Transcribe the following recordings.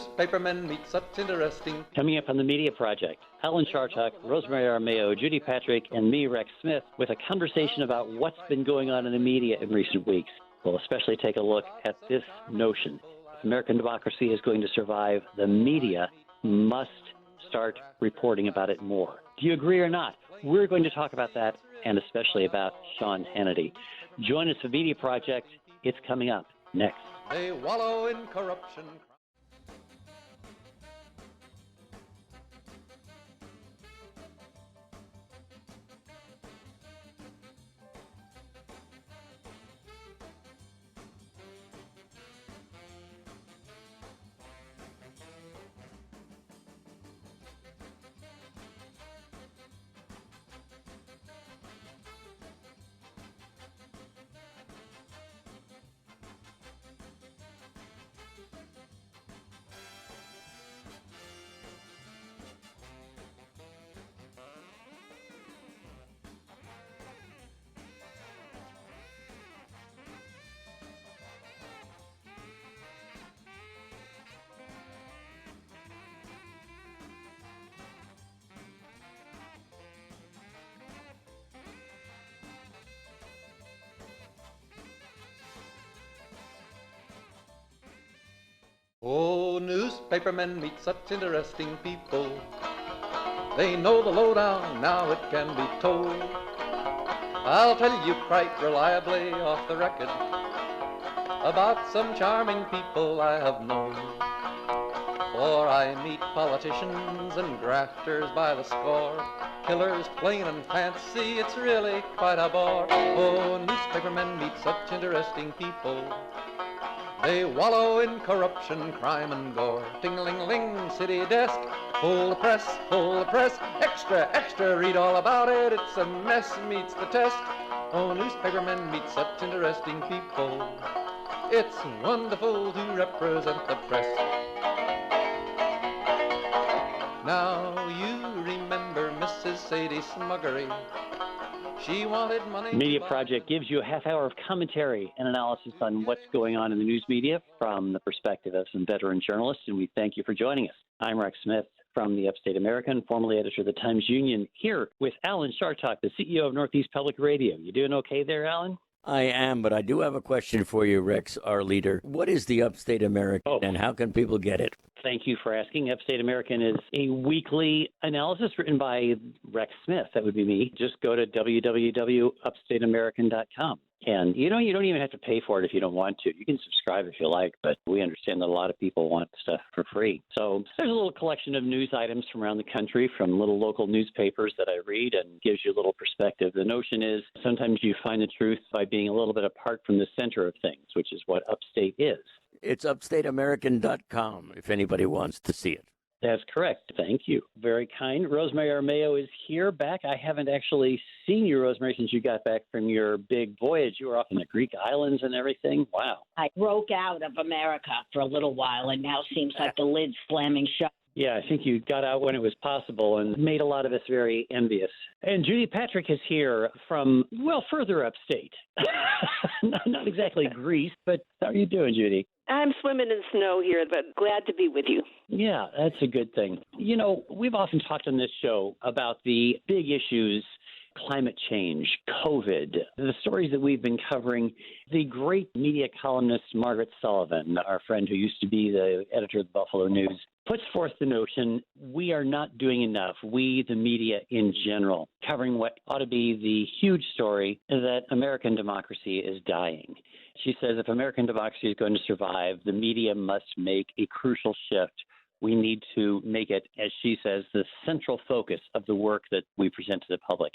newspapermen meet such interesting... Coming up on the Media Project, Alan Chartock, Rosemary Armao, Judy Patrick, and me, Rex Smith, with a conversation about what's been going on in the media in recent weeks. We'll especially take a look at this notion. If American democracy is going to survive, the media must start reporting about it more. Do you agree or not? We're going to talk about that, and especially about Sean Hannity. Join us for Media Project. It's coming up next. They wallow in corruption. Oh, newspapermen meet such interesting people. They know the lowdown, now it can be told. I'll tell you quite reliably off the record about some charming people I have known. For I meet politicians and grafters by the score, killers plain and fancy, it's really quite a bore. Oh, newspapermen meet such interesting people. They wallow in corruption, crime, and gore. Ting-a-ling-ling, city desk, full of press, extra, extra, read all about it. It's a mess, meets the test. Oh, newspapermen meet such interesting people. It's wonderful to represent the press. Now you remember Mrs. Sadie Smuggery. She wanted money. Media Project gives you a half hour of commentary and analysis on what's going on in the news media from the perspective of some veteran journalists, and we thank you for joining us. I'm Rex Smith from the Upstate American, formerly editor of the Times-Union, here with Alan Chartock, the CEO of Northeast Public Radio. You doing okay there, Alan? I am, but I do have a question for you, Rex, our leader. What is the Upstate American, and how can people get it? Thank you for asking. Upstate American is a weekly analysis written by Rex Smith. That would be me. Just go to www.upstateamerican.com. And you don't even have to pay for it if you don't want to. You can subscribe if you like, but we understand that a lot of people want stuff for free. So there's a little collection of news items from around the country, from little local newspapers that I read, and gives you a little perspective. The notion is sometimes you find the truth by being a little bit apart from the center of things, which is what Upstate is. It's upstateamerican.com if anybody wants to see it. That's correct. Thank you. Very kind. Rosemary Armao is here back. I haven't actually seen you, Rosemary, since you got back from your big voyage. You were off in the Greek islands and everything. Wow. I broke out of America for a little while, and now seems like the lid's slamming shut. Yeah, I think you got out when it was possible and made a lot of us very envious. And Judy Patrick is here from, well, further upstate. Not exactly Greece, but how are you doing, Judy? I'm swimming in snow here, but glad to be with you. Yeah, that's a good thing. You know, we've often talked on this show about the big issues, climate change, COVID, the stories that we've been covering. The great media columnist Margaret Sullivan, our friend who used to be the editor of the Buffalo News, puts forth the notion we are not doing enough, we, the media in general, covering what ought to be the huge story that American democracy is dying. She says if American democracy is going to survive, the media must make a crucial shift. We need to make it, as she says, the central focus of the work that we present to the public.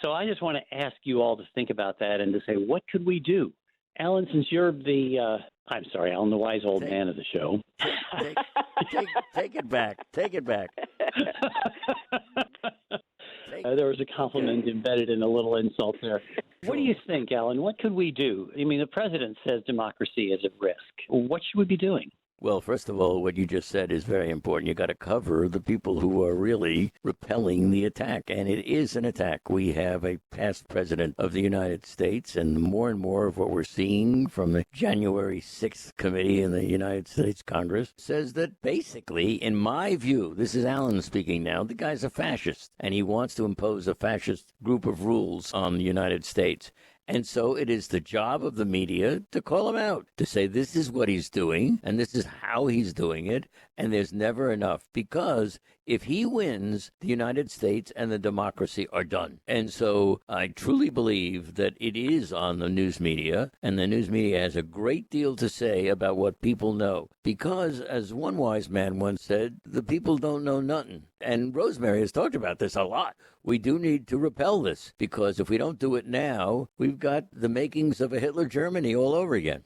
So I just want to ask you all to think about that and to say, what could we do? Alan, since you're Alan, the wise old man of the show. Take it back. Take it back. There was a compliment embedded in a little insult there. What do you think, Alan? What could we do? I mean, the president says democracy is at risk. What should we be doing? Well, first of all, what you just said is very important. You got to cover the people who are really repelling the attack. And it is an attack. We have a past president of the United States, and more of what we're seeing from the January 6th committee in the United States Congress says that basically, in my view, this is Alan speaking now, the guy's a fascist, and he wants to impose a fascist group of rules on the United States. And so it is the job of the media to call him out, to say this is what he's doing and this is how he's doing it. And there's never enough, because if he wins, the United States and the democracy are done. And so I truly believe that it is on the news media, and the news media has a great deal to say about what people know. Because, as one wise man once said, the people don't know nothing. And Rosemary has talked about this a lot. We do need to repel this, because if we don't do it now, we've got the makings of a Hitler Germany all over again.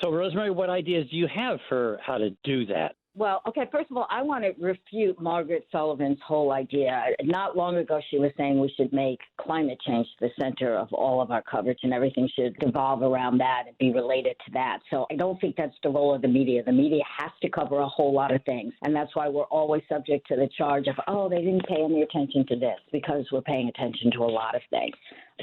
So, Rosemary, what ideas do you have for how to do that? Well, okay, first of all, I want to refute Margaret Sullivan's whole idea. Not long ago, she was saying we should make climate change the center of all of our coverage, and everything should revolve around that and be related to that. So I don't think that's the role of the media. The media has to cover a whole lot of things, and that's why we're always subject to the charge of, oh, they didn't pay any attention to this, because we're paying attention to a lot of things.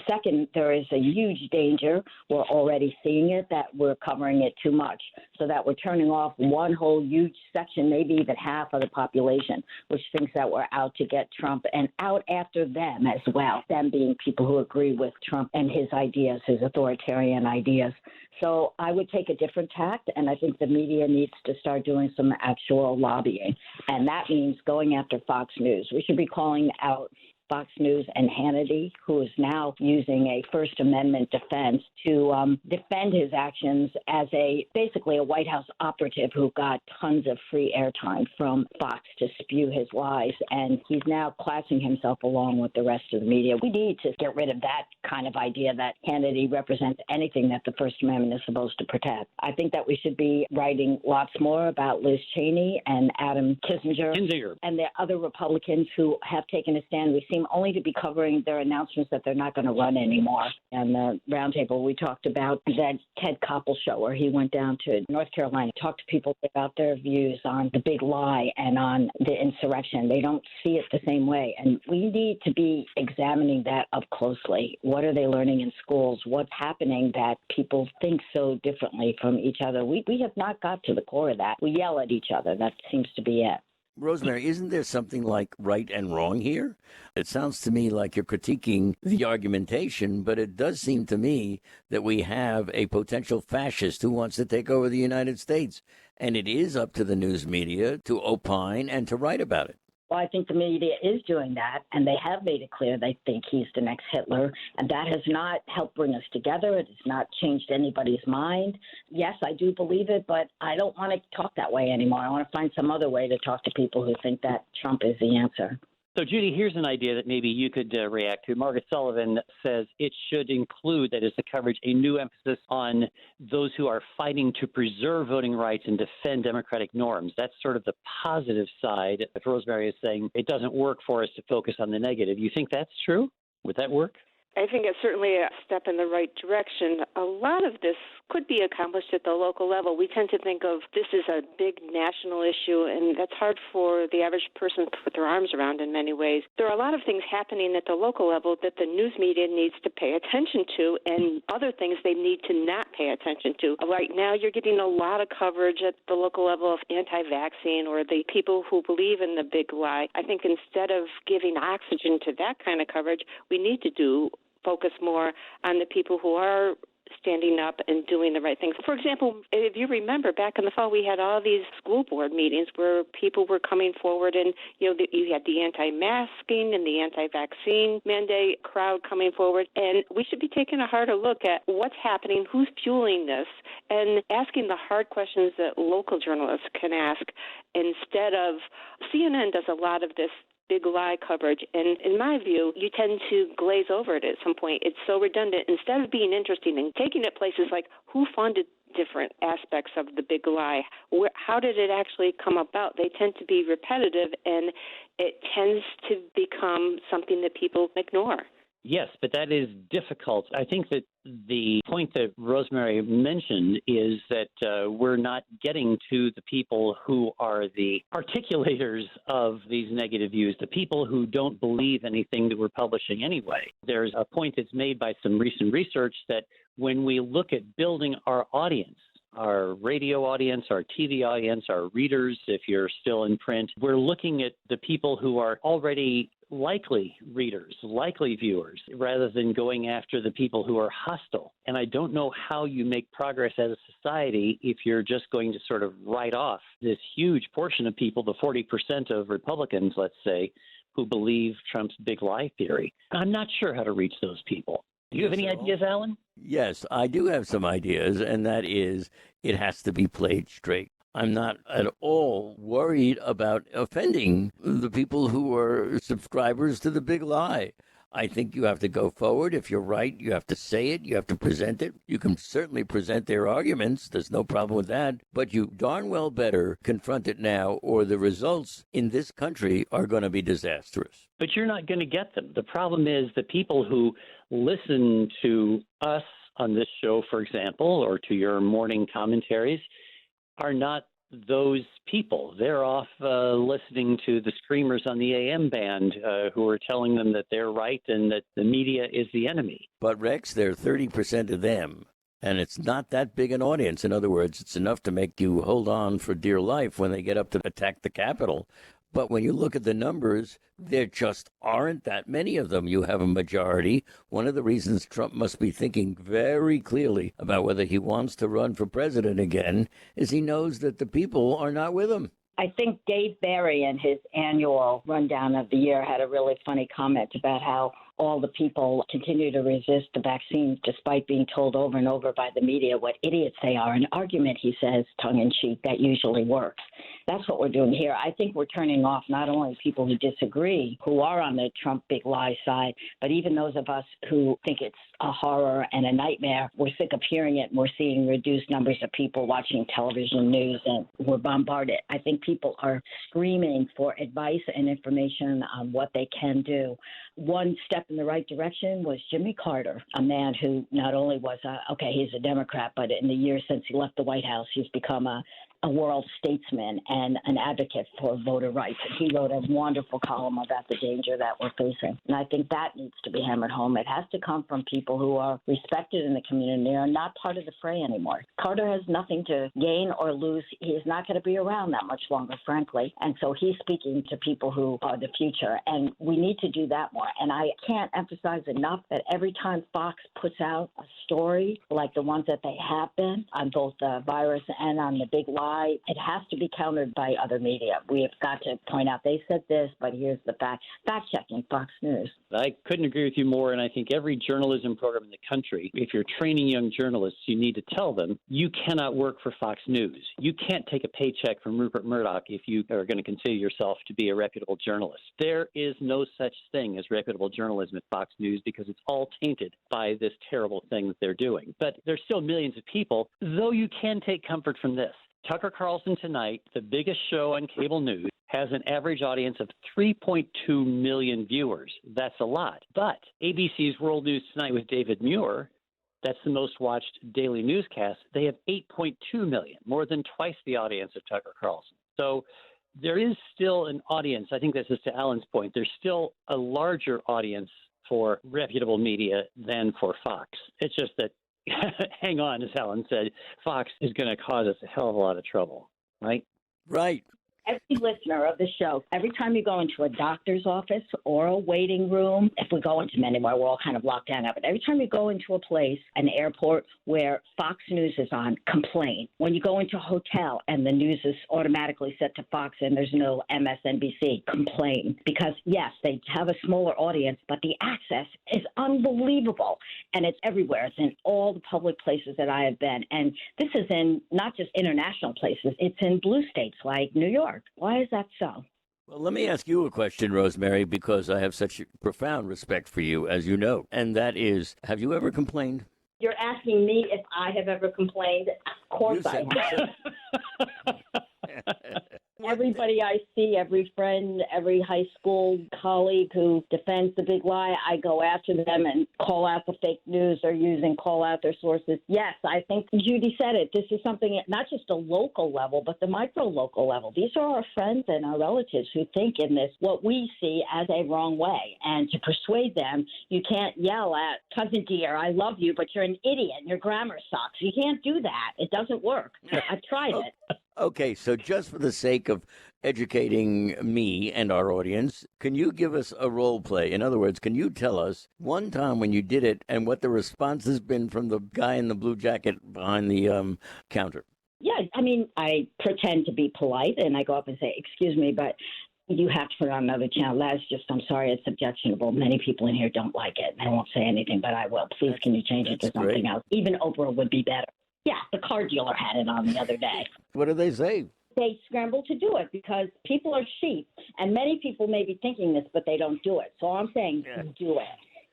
Second, there is a huge danger, we're already seeing it, that we're covering it too much, so that we're turning off one whole huge section, maybe even half of the population, which thinks that we're out to get Trump and out after them as well, them being people who agree with Trump and his ideas, his authoritarian ideas. So I would take a different tact, and I think the media needs to start doing some actual lobbying, and that means going after Fox News. We should be calling out Fox News and Hannity, who is now using a First Amendment defense to defend his actions as basically a White House operative who got tons of free airtime from Fox to spew his lies, and he's now classing himself along with the rest of the media. We need to get rid of that kind of idea that Hannity represents anything that the First Amendment is supposed to protect. I think that we should be writing lots more about Liz Cheney and Adam Kinzinger and the other Republicans who have taken a stand. We seem only to be covering their announcements that they're not going to run anymore. And the roundtable, we talked about that Ted Koppel show where he went down to North Carolina, talked to people about their views on the big lie and on the insurrection. They don't see it the same way. And we need to be examining that up closely. What are they learning in schools? What's happening that people think so differently from each other? We have not got to the core of that. We yell at each other. That seems to be it. Rosemary, isn't there something like right and wrong here? It sounds to me like you're critiquing the argumentation, but it does seem to me that we have a potential fascist who wants to take over the United States. And it is up to the news media to opine and to write about it. Well, I think the media is doing that, and they have made it clear they think he's the next Hitler, and that has not helped bring us together. It has not changed anybody's mind. Yes, I do believe it, but I don't want to talk that way anymore. I want to find some other way to talk to people who think that Trump is the answer. So, Judy, here's an idea that maybe you could react to. Margaret Sullivan says it should include, that is the coverage, a new emphasis on those who are fighting to preserve voting rights and defend democratic norms. That's sort of the positive side. If Rosemary is saying it doesn't work for us to focus on the negative, you think that's true? Would that work? I think it's certainly a step in the right direction. A lot of this could be accomplished at the local level. We tend to think of this as a big national issue, and that's hard for the average person to put their arms around in many ways. There are a lot of things happening at the local level that the news media needs to pay attention to, and other things they need to not pay attention to. Right now, you're getting a lot of coverage at the local level of anti-vaccine or the people who believe in the big lie. I think instead of giving oxygen to that kind of coverage, we need to focus more on the people who are standing up and doing the right things. For example, if you remember, back in the fall, we had all these school board meetings where people were coming forward, and you had the anti-masking and the anti-vaccine mandate crowd coming forward, and we should be taking a harder look at what's happening, who's fueling this, and asking the hard questions that local journalists can ask instead of CNN does a lot of this big lie coverage, and in my view, you tend to glaze over it at some point. It's so redundant. Instead of being interesting and taking it places like who funded different aspects of the big lie, how did it actually come about, they tend to be repetitive, and it tends to become something that people ignore. Yes, but that is difficult. I think that the point that Rosemary mentioned is that we're not getting to the people who are the articulators of these negative views, the people who don't believe anything that we're publishing anyway. There's a point that's made by some recent research that when we look at building our audience, our radio audience, our TV audience, our readers, if you're still in print, we're looking at the people who are already likely readers, likely viewers, rather than going after the people who are hostile. And I don't know how you make progress as a society if you're just going to sort of write off this huge portion of people, the 40% of Republicans, let's say, who believe Trump's big lie theory. I'm not sure how to reach those people. Do you have any ideas, Alan? Yes, I do have some ideas, and that is it has to be played straight. I'm not at all worried about offending the people who are subscribers to the big lie. I think you have to go forward. If you're right, you have to say it. You have to present it. You can certainly present their arguments. There's no problem with that. But you darn well better confront it now, or the results in this country are going to be disastrous. But you're not going to get them. The problem is the people who listen to us on this show, for example, or to your morning commentaries, are not those people. They're off listening to the screamers on the AM band who are telling them that they're right and that the media is the enemy. But, Rex, there are 30% of them, and it's not that big an audience. In other words, it's enough to make you hold on for dear life when they get up to attack the Capitol. But when you look at the numbers, there just aren't that many of them. You have a majority. One of the reasons Trump must be thinking very clearly about whether he wants to run for president again is he knows that the people are not with him. I think Dave Barry in his annual rundown of the year had a really funny comment about how all the people continue to resist the vaccines despite being told over and over by the media what idiots they are. An argument, he says, tongue-in-cheek, that usually works. That's what we're doing here. I think we're turning off not only people who disagree, who are on the Trump big lie side, but even those of us who think it's a horror and a nightmare. We're sick of hearing it, and we're seeing reduced numbers of people watching television news, and we're bombarded. I think people are screaming for advice and information on what they can do. One step in the right direction was Jimmy Carter, a man who not only was, he's a Democrat, but in the years since he left the White House, he's become a world statesman and an advocate for voter rights. He wrote a wonderful column about the danger that we're facing. And I think that needs to be hammered home. It has to come from people who are respected in the community and are not part of the fray anymore. Carter has nothing to gain or lose. He is not going to be around that much longer, frankly. And so he's speaking to people who are the future. And we need to do that more. And I can't emphasize enough that every time Fox puts out a story like the ones that they have been on both the virus and on the big lie, it has to be countered by other media. We have got to point out they said this, but here's the fact. Fact-checking Fox News. I couldn't agree with you more, and I think every journalism program in the country, if you're training young journalists, you need to tell them you cannot work for Fox News. You can't take a paycheck from Rupert Murdoch if you are going to consider yourself to be a reputable journalist. There is no such thing as reputable journalism at Fox News because it's all tainted by this terrible thing that they're doing. But there's still millions of people, though you can take comfort from this. Tucker Carlson Tonight, the biggest show on cable news, has an average audience of 3.2 million viewers. That's a lot. But ABC's World News Tonight with David Muir, that's the most watched daily newscast, they have 8.2 million, more than twice the audience of Tucker Carlson. So there is still an audience. I think this is to Alan's point. There's still a larger audience for reputable media than for Fox. It's just that hang on, as Alan said, Fox is going to cause us a hell of a lot of trouble, right? Right. Every listener of the show, every time you go into a doctor's office or a waiting room, if we go into them anywhere, we're all kind of locked down now, but every time you go into a place, an airport where Fox News is on, complain. When you go into a hotel and the news is automatically set to Fox and there's no MSNBC, complain. Because, yes, they have a smaller audience, but the access is unbelievable. And it's everywhere. It's in all the public places that I have been. And this is in not just international places. It's in blue states like New York. Why is that so? Well, let me ask you a question, Rosemary, because I have such profound respect for you, as you know. And that is, have you ever complained? You're asking me if I have ever complained? Of course I have. everybody I see, every friend, every high school colleague who defends the big lie, I go after them and call out the fake news they're using, call out their sources. Yes, I think Judy said it. This is something at not just a local level, but the micro-local level. These are our friends and our relatives who think in this what we see as a wrong way. And to persuade them, you can't yell at cousin dear, I love you, but you're an idiot and your grammar sucks. You can't do that. It doesn't work. I've tried it. Okay, so just for the sake of educating me and our audience, can you give us a role play? In other words, can you tell us one time when you did it and what the response has been from the guy in the blue jacket behind the counter? Yeah, I mean, I pretend to be polite and I go up and say, excuse me, but you have to put on another channel. That's just, I'm sorry, it's objectionable. Many people in here don't like it. I won't say anything, but I will. Please, can you change it to something else? Even Oprah would be better. Yeah, the car dealer had it on the other day. What do they say? They scramble to do it because people are sheep, and many people may be thinking this, but they don't do it. So I'm saying do it.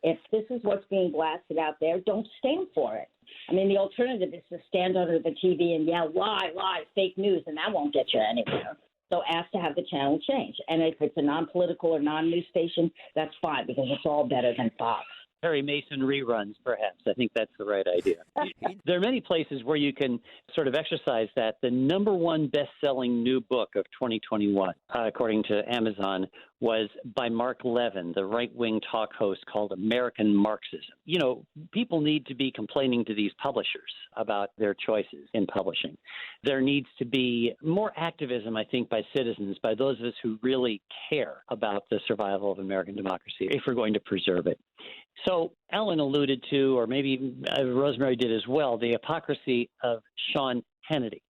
If this is what's being blasted out there, don't stand for it. I mean, the alternative is to stand under the TV and yell, lie, fake news, and that won't get you anywhere. So ask to have the channel changed. And if it's a non-political or non-news station, that's fine because it's all better than Fox. Perry Mason reruns, perhaps. I think that's the right idea. There are many places where you can sort of exercise that. The number one best-selling new book of 2021, according to Amazon, was by Mark Levin, the right-wing talk host called American Marxism. You know, people need to be complaining to these publishers about their choices in publishing. There needs to be more activism, I think, by citizens, by those of us who really care about the survival of American democracy, if we're going to preserve it. So Ellen alluded to, or maybe Rosemary did as well, the hypocrisy of Sean Hannity.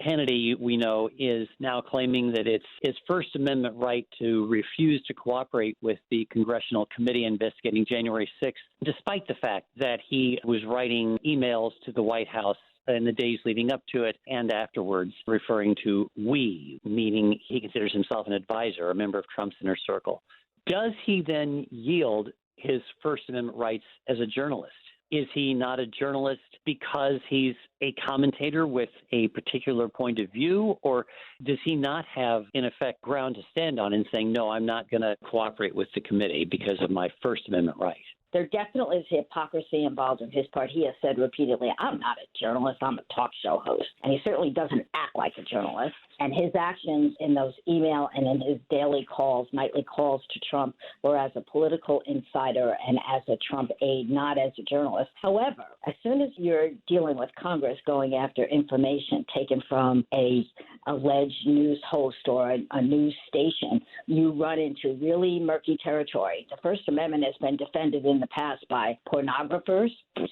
Hannity, we know, is now claiming that it's his First Amendment right to refuse to cooperate with the Congressional Committee investigating January 6th, despite the fact that he was writing emails to the White House in the days leading up to it and afterwards, referring to we, meaning he considers himself an advisor, a member of Trump's inner circle. Does he then yield his First Amendment rights as a journalist? Is he not a journalist because he's a commentator with a particular point of view, or does he not have, in effect, ground to stand on in saying, no, I'm not going to cooperate with the committee because of my First Amendment right? There definitely is hypocrisy involved on his part. He has said repeatedly, I'm not a journalist, I'm a talk show host. And he certainly doesn't act like a journalist. And his actions in those email and in his daily calls, nightly calls to Trump, were as a political insider and as a Trump aide, not as a journalist. However, as soon as you're dealing with Congress going after information taken from a alleged news host or a news station, you run into really murky territory. The First Amendment has been defended in the past by pornographers.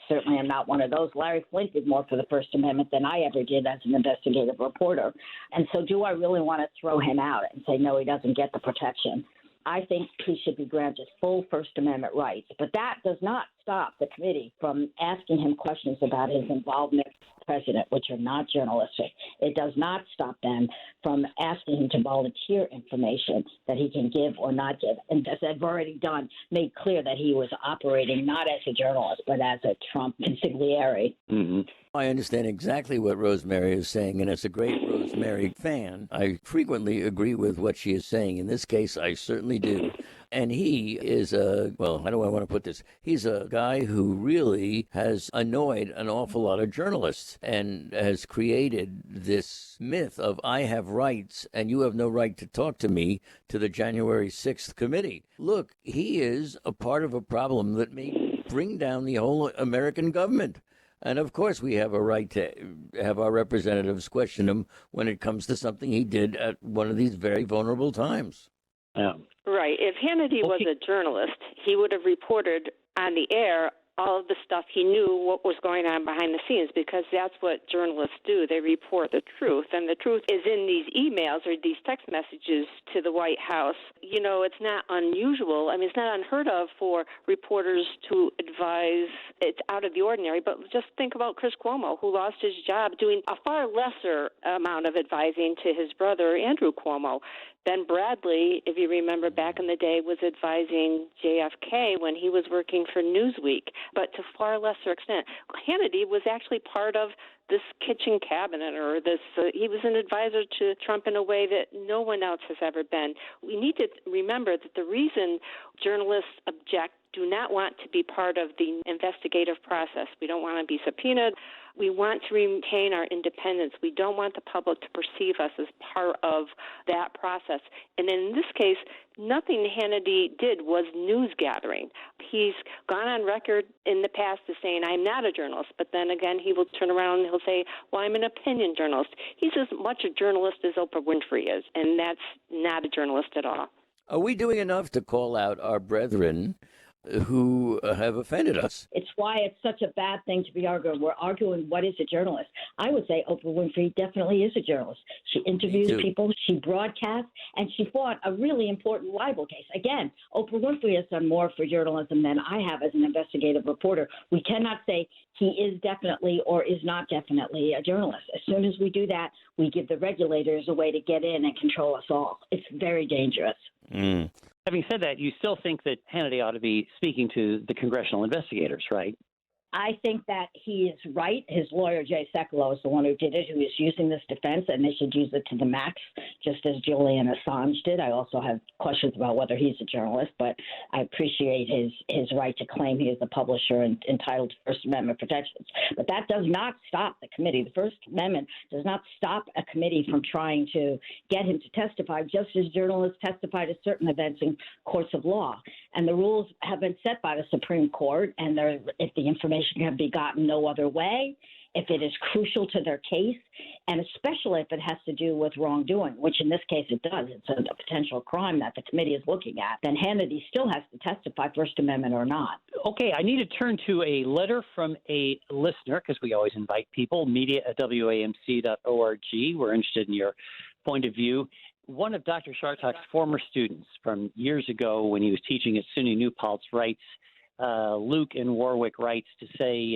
Certainly I'm not one of those. Larry Flint did more for the First Amendment than I ever did as an investigative reporter. And so do I really want to throw him out and say, no, he doesn't get the protection? I think he should be granted full First Amendment rights. But that does not stop the committee from asking him questions about his involvement with the president, which are not journalistic. It does not stop them from asking him to volunteer information that he can give or not give. And as I've already done, made clear that he was operating not as a journalist, but as a Trump consigliere. Mm-hmm. I understand exactly what Rosemary is saying, and as a great Rosemary fan, I frequently agree with what she is saying. In this case, I certainly do. And he is how do I want to put this? He's a guy who really has annoyed an awful lot of journalists and has created this myth of I have rights and you have no right to talk to me to the January 6th committee. Look, he is a part of a problem that may bring down the whole American government. And, of course, we have a right to have our representatives question him when it comes to something he did at one of these very vulnerable times. Yeah. Right. If Hannity was a journalist, he would have reported on the air all of the stuff he knew what was going on behind the scenes, because that's what journalists do. They report the truth, and the truth is in these emails or these text messages to the White House. You know, it's not unusual. I mean, it's not unheard of for reporters to advise. It's out of the ordinary, but just think about Chris Cuomo, who lost his job doing a far lesser amount of advising to his brother, Andrew Cuomo. Ben Bradley, if you remember back in the day, was advising JFK when he was working for Newsweek, but to far lesser extent. Hannity was actually part of this kitchen cabinet or this. He was an advisor to Trump in a way that no one else has ever been. We need to remember that the reason journalists do not want to be part of the investigative process. We don't want to be subpoenaed. We want to retain our independence. We don't want the public to perceive us as part of that process. And in this case, nothing Hannity did was news gathering. He's gone on record in the past as saying, I'm not a journalist, but then again, he will turn around and he'll say, well, I'm an opinion journalist. He's as much a journalist as Oprah Winfrey is, and that's not a journalist at all. Are we doing enough to call out our brethren who have offended us? It's why it's such a bad thing to be arguing. We're arguing what is a journalist. I would say Oprah Winfrey definitely is a journalist. She interviews people, she broadcasts, and she fought a really important libel case. Again, Oprah Winfrey has done more for journalism than I have as an investigative reporter. We cannot say he is definitely or is not definitely a journalist. As soon as we do that, we give the regulators a way to get in and control us all. It's very dangerous. Having said that, you still think that Hannity ought to be speaking to the congressional investigators, right? I think that he is right. His lawyer, Jay Sekulow, is the one who did it, who is using this defense, and they should use it to the max, just as Julian Assange did. I also have questions about whether he's a journalist, but I appreciate his right to claim he is a publisher and entitled to First Amendment protections. But that does not stop the committee. The First Amendment does not stop a committee from trying to get him to testify, just as journalists testify to certain events in courts of law. And the rules have been set by the Supreme Court, and if the information can be gotten no other way, if it is crucial to their case, and especially if it has to do with wrongdoing, which in this case it does. It's a potential crime that the committee is looking at. Then Hannity still has to testify, First Amendment or not. Okay, I need to turn to a letter from a listener, because we always invite people, media@wamc.org. We're interested in your point of view. One of Dr. Chartock's former students from years ago when he was teaching at SUNY New Paltz writes, Luke in Warwick writes to say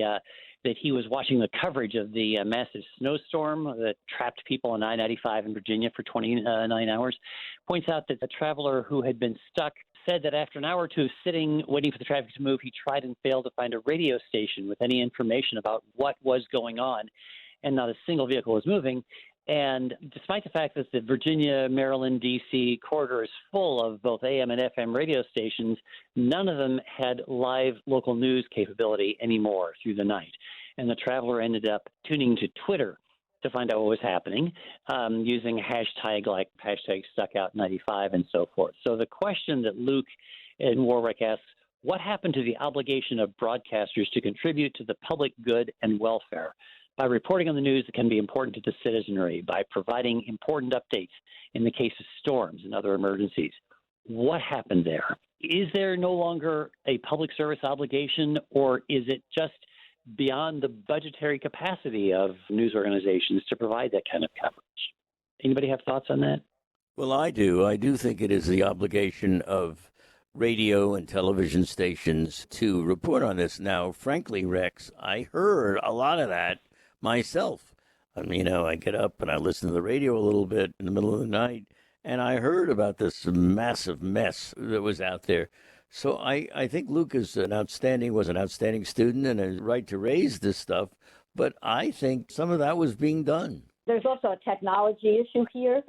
that he was watching the coverage of the massive snowstorm that trapped people on I-95 in Virginia for 29 hours, points out that the traveler who had been stuck said that after an hour or two of sitting, waiting for the traffic to move, he tried and failed to find a radio station with any information about what was going on, and not a single vehicle was moving. And despite the fact that the Virginia, Maryland, D.C. corridor is full of both AM and FM radio stations, none of them had live local news capability anymore through the night. And the traveler ended up tuning to Twitter to find out what was happening, using hashtag like hashtag StuckOut95 and so forth. So the question that Luke in Warwick asks, what happened to the obligation of broadcasters to contribute to the public good and welfare? By reporting on the news that can be important to the citizenry, by providing important updates in the case of storms and other emergencies. What happened there? Is there no longer a public service obligation, or is it just beyond the budgetary capacity of news organizations to provide that kind of coverage? Anybody have thoughts on that? Well, I do. I do think it is the obligation of radio and television stations to report on this. Now, frankly, Rex, I heard a lot of that myself. I get up and I listen to the radio a little bit in the middle of the night, and I heard about this massive mess that was out there. So I think Luke was an outstanding student and a right to raise this stuff, but I think some of that was being done. There's also a technology issue here.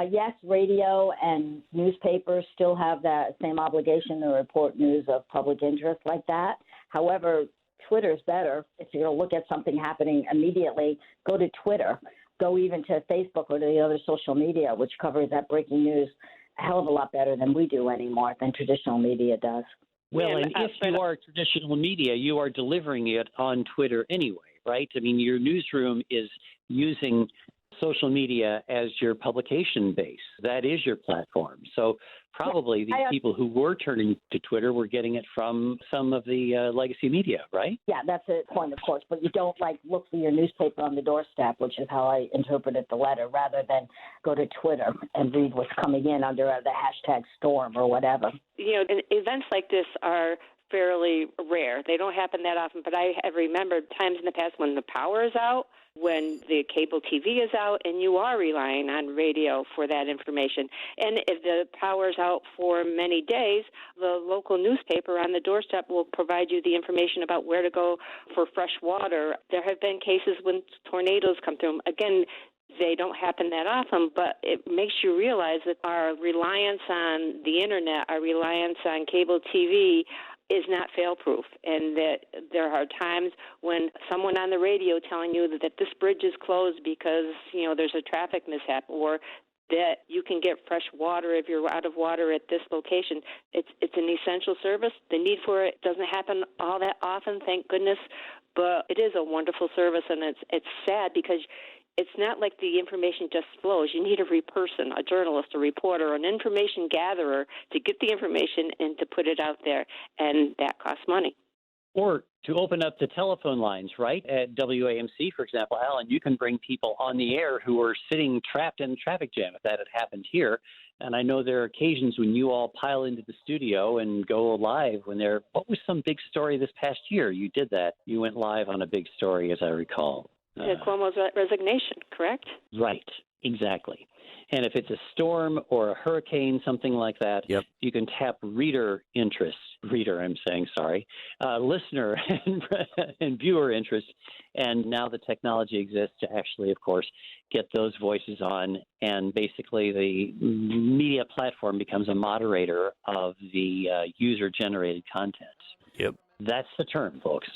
Yes, radio and newspapers still have that same obligation to report news of public interest like that. However, Twitter is better. If you're going to look at something happening immediately, go to Twitter. Go even to Facebook or to the other social media, which covers that breaking news a hell of a lot better than we do anymore, than traditional media does. Well, and if you are traditional media, you are delivering it on Twitter anyway, right? I mean, your newsroom is using social media as your publication base. That is your platform. So probably these people who were turning to Twitter were getting it from some of the legacy media, right? Yeah, that's a point, of course. But you don't look for your newspaper on the doorstep, which is how I interpreted the letter, rather than go to Twitter and read what's coming in under the hashtag storm or whatever. And events like this are fairly rare. They don't happen that often, but I have remembered times in the past when the power is out, when the cable TV is out, and you are relying on radio for that information. And if the power is out for many days, the local newspaper on the doorstep will provide you the information about where to go for fresh water. There have been cases when tornadoes come through. Again, they don't happen that often, but it makes you realize that our reliance on the Internet, our reliance on cable TV is not fail-proof, and that there are times when someone on the radio telling you that this bridge is closed because, there's a traffic mishap, or that you can get fresh water if you're out of water at this location. It's an essential service. The need for it doesn't happen all that often, thank goodness, but it is a wonderful service, and it's sad because it's not like the information just flows. You need a person, a journalist, a reporter, an information gatherer to get the information and to put it out there, and that costs money. Or to open up the telephone lines, right? At WAMC, for example, Alan, you can bring people on the air who are sitting trapped in a traffic jam, if that had happened here. And I know there are occasions when you all pile into the studio and go live when what was some big story this past year? You did that. You went live on a big story, as I recall. Cuomo's resignation, correct? Right, exactly. And if it's a storm or a hurricane, something like that, yep, you can tap listener and viewer interest. And now the technology exists to actually, of course, get those voices on. And basically the media platform becomes a moderator of the user-generated content. Yep. That's the term, folks.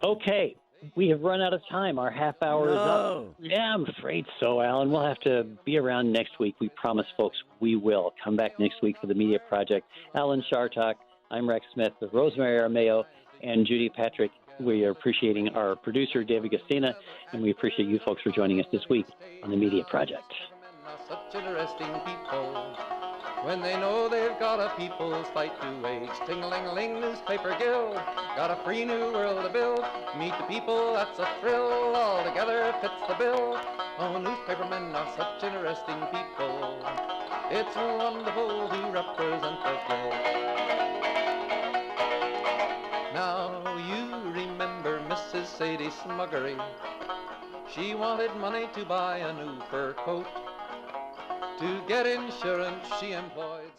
Okay. We have run out of time. Our half hour is up. Yeah, I'm afraid so, Alan. We'll have to be around next week. We promise, folks, we will. Come back next week for the Media Project. Alan Chartock, I'm Rex Smith with Rosemary Armao and Judy Patrick. We are appreciating our producer, David Gastina, and we appreciate you folks for joining us this week on the Media Project. Such interesting people. When they know they've got a people's fight to wage, ting-a-ling-a-ling, newspaper gill, got a free new world to build. Meet the people, that's a thrill, all together fits the bill. Oh, newspapermen are such interesting people. It's wonderful to represent the guild. Now you remember Mrs. Sadie Smuggery. She wanted money to buy a new fur coat. To get insurance, she employed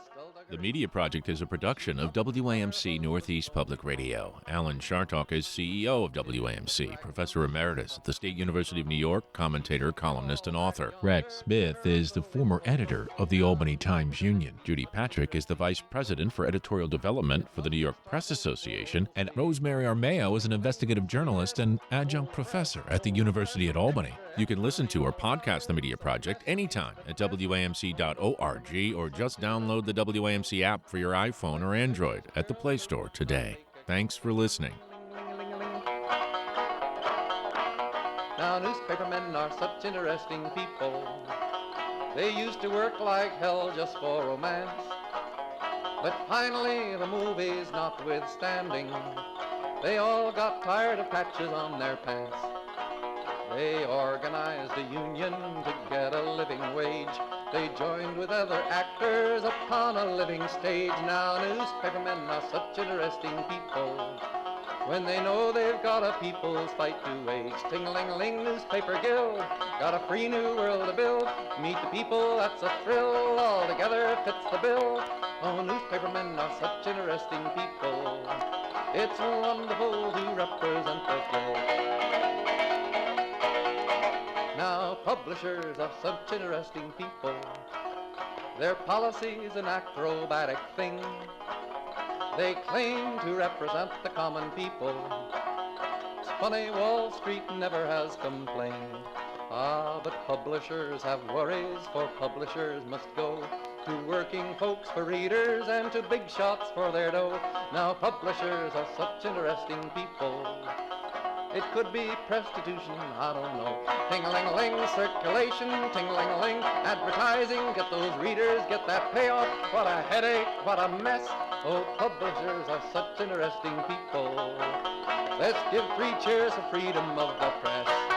The Media Project is a production of WAMC Northeast Public Radio. Alan Chartock is CEO of WAMC, Professor Emeritus at the State University of New York, commentator, columnist, and author. Rex Smith is the former editor of the Albany Times-Union. Judy Patrick is the Vice President for Editorial Development for the New York Press Association. And Rosemary Armao is an investigative journalist and adjunct professor at the University at Albany. You can listen to or podcast The Media Project anytime at WAMC.org or just download the WAMC app for your iPhone or Android at the Play Store today. Thanks for listening. Now newspapermen are such interesting people. They used to work like hell just for romance. But finally, the movies notwithstanding, they all got tired of patches on their pants. They organized a union to get a living wage. They joined with other actors upon a living stage. Now newspapermen are such interesting people. When they know they've got a people's fight to wage. Ting-a-ling-a-ling, newspaper guild, got a free new world to build. Meet the people, that's a thrill, all together fits the bill. Oh, newspapermen are such interesting people. It's wonderful to represent the guild. Now publishers are such interesting people. Their policy's an acrobatic thing. They claim to represent the common people. It's funny, Wall Street never has complained. Ah, but publishers have worries, for publishers must go to working folks for readers and to big shots for their dough. Now publishers are such interesting people. It could be prostitution, I don't know. Ting-a-ling-a-ling, circulation, ting-a-ling-a-ling, advertising, get those readers, get that payoff. What a headache, what a mess. Oh, publishers are such interesting people. Let's give 3 cheers for freedom of the press.